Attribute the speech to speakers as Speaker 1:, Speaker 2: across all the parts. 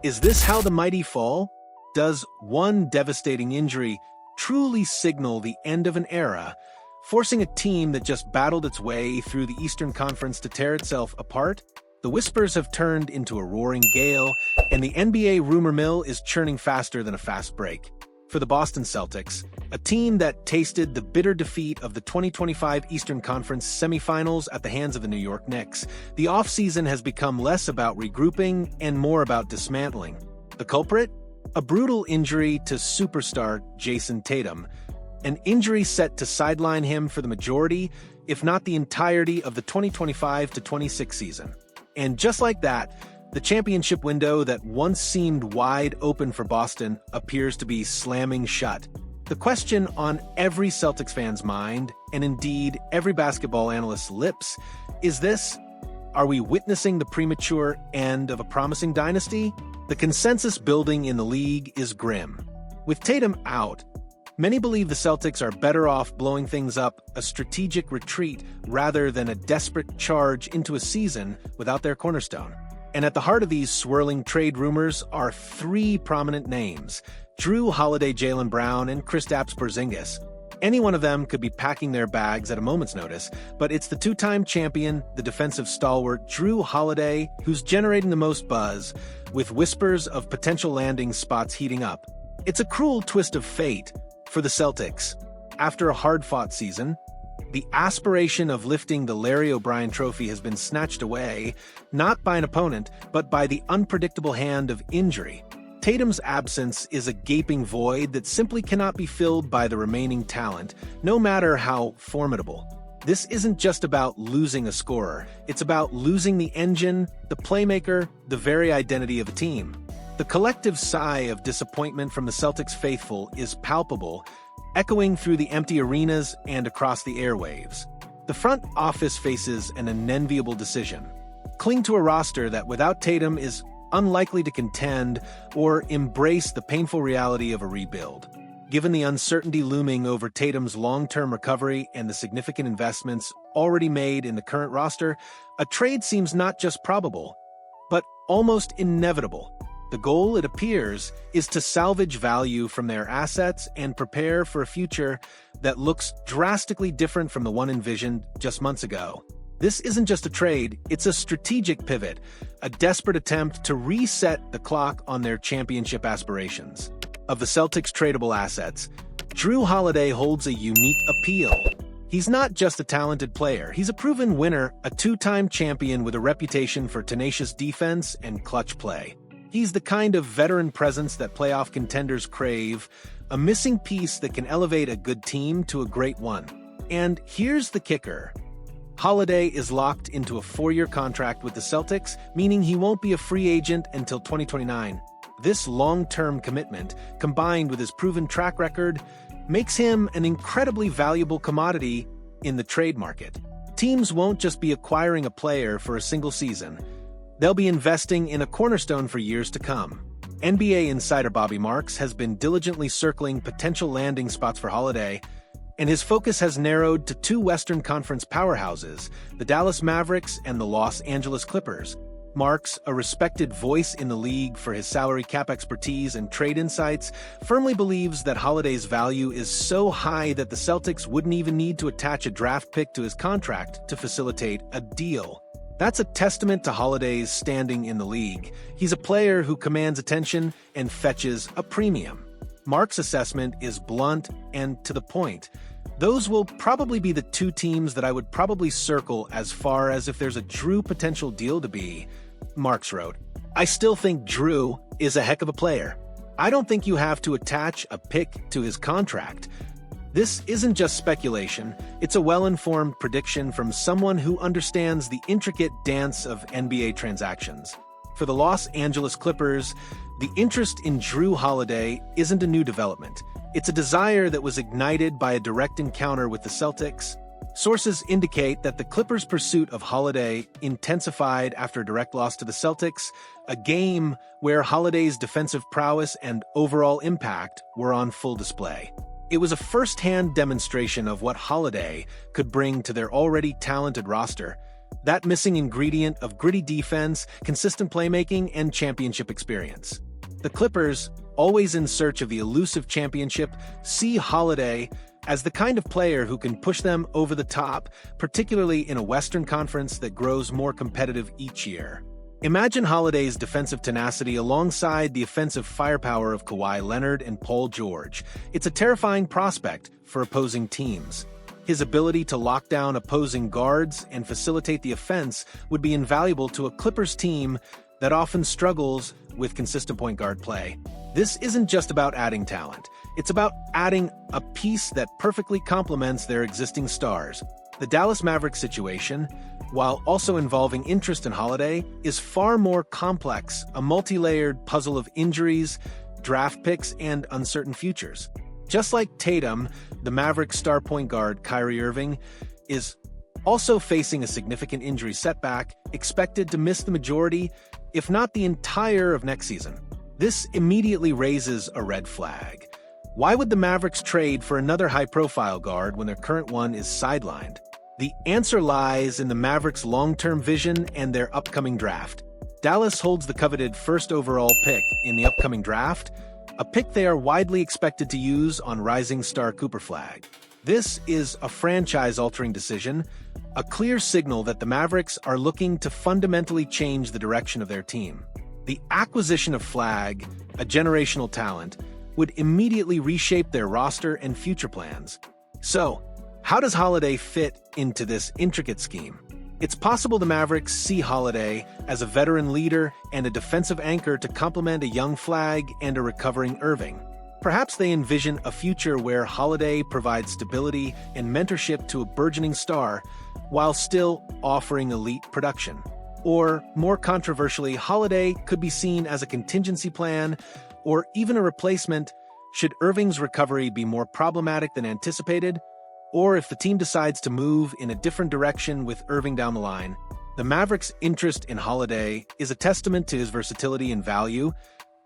Speaker 1: Is this how the mighty fall? Does one devastating injury truly signal the end of an era, forcing a team that just battled its way through the Eastern Conference to tear itself apart? The whispers have turned into a roaring gale, and the NBA rumor mill is churning faster than a fast break. For the Boston Celtics, a team that tasted the bitter defeat of the 2025 Eastern Conference semifinals at the hands of the New York Knicks, the offseason has become less about regrouping and more about dismantling. The culprit? A brutal injury to superstar Jayson Tatum, an injury set to sideline him for the majority, if not the entirety, of the 2025-26 season. And just like that, the championship window that once seemed wide open for Boston appears to be slamming shut. The question on every Celtics fan's mind, and indeed every basketball analyst's lips, is this: are we witnessing the premature end of a promising dynasty? The consensus building in the league is grim. With Tatum out, many believe the Celtics are better off blowing things up, a strategic retreat, rather than a desperate charge into a season without their cornerstone. And at the heart of these swirling trade rumors are three prominent names: Jrue Holiday, Jaylen Brown, and Kristaps Porzingis. Any one of them could be packing their bags at a moment's notice, but it's the two-time champion, the defensive stalwart Jrue Holiday, who's generating the most buzz, with whispers of potential landing spots heating up. It's a cruel twist of fate for the Celtics. After a hard-fought season, the aspiration of lifting the Larry O'Brien Trophy has been snatched away, not by an opponent, but by the unpredictable hand of injury. Tatum's absence is a gaping void that simply cannot be filled by the remaining talent, no matter how formidable. This isn't just about losing a scorer. It's about losing the engine, the playmaker, the very identity of a team. The collective sigh of disappointment from the Celtics faithful is palpable, echoing through the empty arenas and across the airwaves. The front office faces an unenviable decision: cling to a roster that without Tatum is unlikely to contend, or embrace the painful reality of a rebuild. Given the uncertainty looming over Tatum's long-term recovery and the significant investments already made in the current roster, a trade seems not just probable, but almost inevitable. The goal, it appears, is to salvage value from their assets and prepare for a future that looks drastically different from the one envisioned just months ago. This isn't just a trade, it's a strategic pivot, a desperate attempt to reset the clock on their championship aspirations. Of the Celtics' tradable assets, Jrue Holiday holds a unique appeal. He's not just a talented player, he's a proven winner, a two-time champion with a reputation for tenacious defense and clutch play. He's the kind of veteran presence that playoff contenders crave, a missing piece that can elevate a good team to a great one. And here's the kicker: Holiday is locked into a 4-year contract with the Celtics, meaning he won't be a free agent until 2029. This long-term commitment, combined with his proven track record, makes him an incredibly valuable commodity in the trade market. Teams won't just be acquiring a player for a single season. They'll be investing in a cornerstone for years to come. NBA insider Bobby Marks has been diligently circling potential landing spots for Holiday, and his focus has narrowed to two Western Conference powerhouses, the Dallas Mavericks and the Los Angeles Clippers. Marks, a respected voice in the league for his salary cap expertise and trade insights, firmly believes that Holiday's value is so high that the Celtics wouldn't even need to attach a draft pick to his contract to facilitate a deal. That's a testament to Holiday's standing in the league. He's a player who commands attention and fetches a premium. Mark's assessment is blunt and to the point. Those will probably be the two teams that I would probably circle as far as if there's a Jrue potential deal to be. Marks wrote, "I still think Jrue is a heck of a player. I don't think you have to attach a pick to his contract. This isn't just speculation, it's a well-informed prediction from someone who understands the intricate dance of NBA transactions. For the Los Angeles Clippers, the interest in Jrue Holiday isn't a new development. It's a desire that was ignited by a direct encounter with the Celtics. Sources indicate that the Clippers' pursuit of Holiday intensified after a direct loss to the Celtics, a game where Holiday's defensive prowess and overall impact were on full display. It was a first-hand demonstration of what Holiday could bring to their already talented roster, that missing ingredient of gritty defense, consistent playmaking, and championship experience. The Clippers, always in search of the elusive championship, see Holiday as the kind of player who can push them over the top, particularly in a Western Conference that grows more competitive each year. Imagine Holiday's defensive tenacity alongside the offensive firepower of Kawhi Leonard and Paul George. It's a terrifying prospect for opposing teams. His ability to lock down opposing guards and facilitate the offense would be invaluable to a Clippers team that often struggles with consistent point guard play. This isn't just about adding talent. It's about adding a piece that perfectly complements their existing stars. The Dallas Mavericks situation, while also involving interest in Holiday, is far more complex, a multi-layered puzzle of injuries, draft picks, and uncertain futures. Just like Tatum, the Mavericks star point guard Kyrie Irving is also facing a significant injury setback, expected to miss the majority, if not the entire of next season. This immediately raises a red flag. Why would the Mavericks trade for another high-profile guard when their current one is sidelined? The answer lies in the Mavericks' long-term vision and their upcoming draft. Dallas holds the coveted first overall pick in the upcoming draft, a pick they are widely expected to use on rising star Cooper Flag. This is a franchise-altering decision, a clear signal that the Mavericks are looking to fundamentally change the direction of their team. The acquisition of Flag, a generational talent, would immediately reshape their roster and future plans. So, how does Holiday fit into this intricate scheme? It's possible the Mavericks see Holiday as a veteran leader and a defensive anchor to complement a young Flag and a recovering Irving. Perhaps they envision a future where Holiday provides stability and mentorship to a burgeoning star while still offering elite production. Or, more controversially, Holiday could be seen as a contingency plan or even a replacement should Irving's recovery be more problematic than anticipated, or if the team decides to move in a different direction with Irving down the line. The Mavericks' interest in Holiday is a testament to his versatility and value,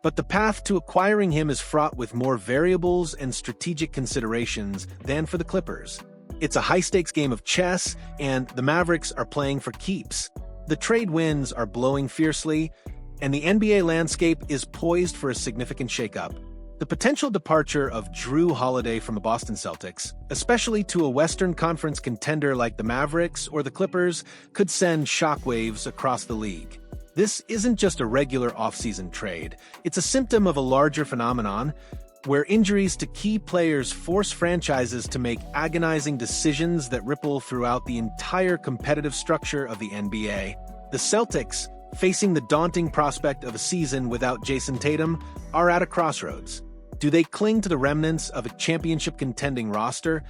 Speaker 1: but the path to acquiring him is fraught with more variables and strategic considerations than for the Clippers. It's a high-stakes game of chess, and the Mavericks are playing for keeps. The trade winds are blowing fiercely, and the NBA landscape is poised for a significant shakeup. The potential departure of Jrue Holiday from the Boston Celtics, especially to a Western Conference contender like the Mavericks or the Clippers, could send shockwaves across the league. This isn't just a regular offseason trade. It's a symptom of a larger phenomenon where injuries to key players force franchises to make agonizing decisions that ripple throughout the entire competitive structure of the NBA. The Celtics, facing the daunting prospect of a season without Jayson Tatum, are at a crossroads. Do they cling to the remnants of a championship-contending roster,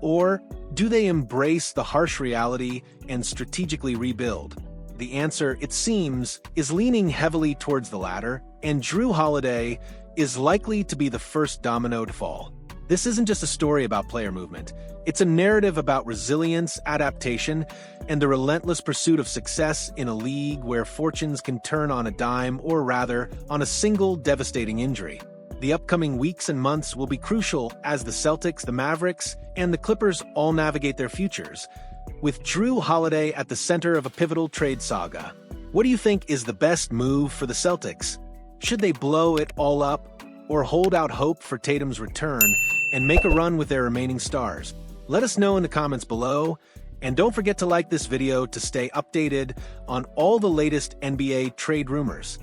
Speaker 1: or do they embrace the harsh reality and strategically rebuild? The answer, it seems, is leaning heavily towards the latter, and Jrue Holiday is likely to be the first domino to fall. This isn't just a story about player movement. It's a narrative about resilience, adaptation, and the relentless pursuit of success in a league where fortunes can turn on a dime, or rather, on a single devastating injury. The upcoming weeks and months will be crucial as the Celtics, the Mavericks, and the Clippers all navigate their futures, with Jrue Holiday at the center of a pivotal trade saga. What do you think is the best move for the Celtics? Should they blow it all up, or hold out hope for Tatum's return and make a run with their remaining stars? Let us know in the comments below, and don't forget to like this video to stay updated on all the latest NBA trade rumors.